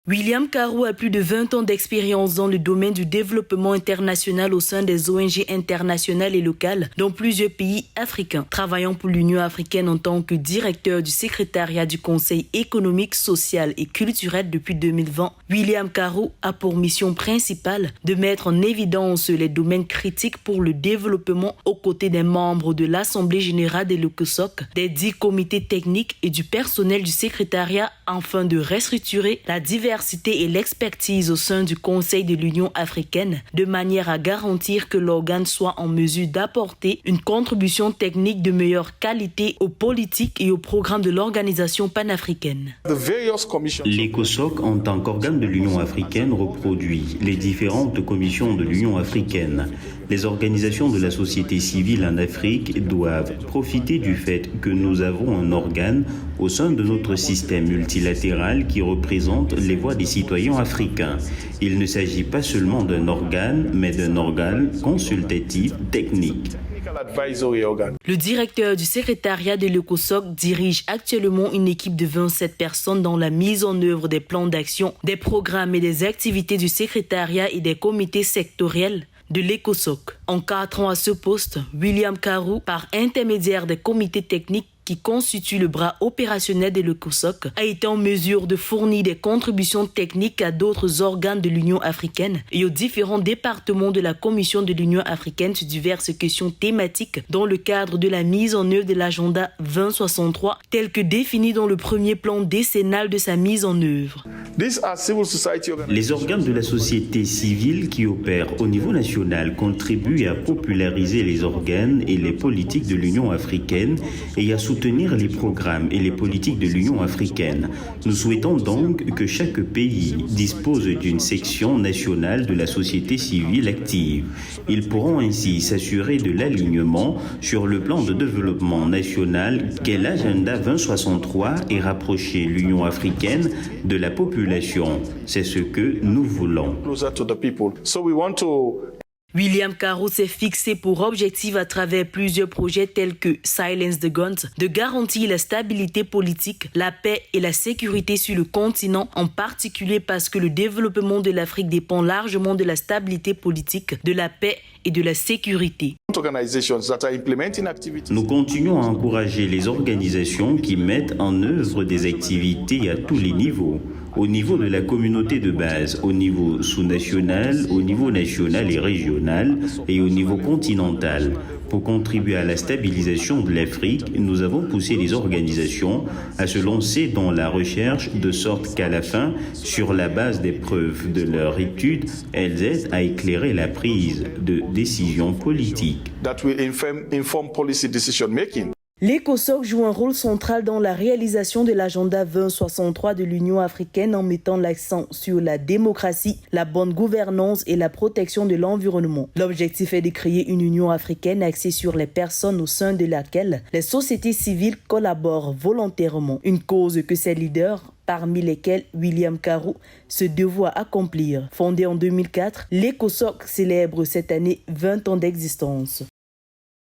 William Karou a plus de 20 ans d'expérience dans le domaine du développement international au sein des ONG internationales et locales dans plusieurs pays africains. Travaillant pour l'Union africaine en tant que directeur du secrétariat du Conseil économique, social et culturel depuis 2020, William Karou a pour mission principale de mettre en évidence les domaines critiques pour le développement aux côtés des membres de l'Assemblée générale de l'ECOSOC, des 10 comités techniques et du personnel du secrétariat afin de restructurer la diversité et l'expertise au sein du Conseil de l'Union africaine de manière à garantir que l'organe soit en mesure d'apporter une contribution technique de meilleure qualité aux politiques et aux programmes de l'organisation panafricaine. L'ECOSOC, en tant qu'organe de l'Union africaine, reproduit les différentes commissions de l'Union africaine. Les organisations de la société civile en Afrique doivent profiter du fait que nous avons un organe au sein de notre système multilatéral qui représente les voix des citoyens africains. Il ne s'agit pas seulement d'un organe, mais d'un organe consultatif technique. Le directeur du secrétariat de l'ECOSOC dirige actuellement une équipe de 27 personnes dans la mise en œuvre des plans d'action, des programmes et des activités du secrétariat et des comités sectoriels de l'ECOSOC. En 4 ans à ce poste, William Karou, par intermédiaire des comités techniques qui constitue le bras opérationnel de l'ECOSOC, a été en mesure de fournir des contributions techniques à d'autres organes de l'Union africaine et aux différents départements de la Commission de l'Union africaine sur diverses questions thématiques dans le cadre de la mise en œuvre de l'agenda 2063 tel que défini dans le premier plan décennal de sa mise en œuvre. Les organes de la société civile qui opèrent au niveau national contribuent à populariser les organes et les politiques de l'Union africaine et à soutenir les programmes et les politiques de l'Union africaine. Nous souhaitons donc que chaque pays dispose d'une section nationale de la société civile active. Ils pourront ainsi s'assurer de l'alignement sur le plan de développement national qu'est l'agenda 2063 et rapprocher l'Union africaine de la population. C'est ce que nous voulons. William Karou s'est fixé pour objectif à travers plusieurs projets tels que Silence the Guns de garantir la stabilité politique, la paix et la sécurité sur le continent, en particulier parce que le développement de l'Afrique dépend largement de la stabilité politique, de la paix et de la sécurité. Nous continuons à encourager les organisations qui mettent en œuvre des activités à tous les niveaux. Au niveau de la communauté de base, au niveau sous-national, au niveau national et régional et au niveau continental. Pour contribuer à la stabilisation de l'Afrique, nous avons poussé les organisations à se lancer dans la recherche de sorte qu'à la fin, sur la base des preuves de leur étude, elles aident à éclairer la prise de décisions politiques. L'ECOSOC joue un rôle central dans la réalisation de l'agenda 2063 de l'Union africaine en mettant l'accent sur la démocratie, la bonne gouvernance et la protection de l'environnement. L'objectif est de créer une Union africaine axée sur les personnes au sein de laquelle les sociétés civiles collaborent volontairement. Une cause que ses leaders, parmi lesquels William Karou, se dévoue à accomplir. Fondée en 2004, l'ECOSOC célèbre cette année 20 ans d'existence.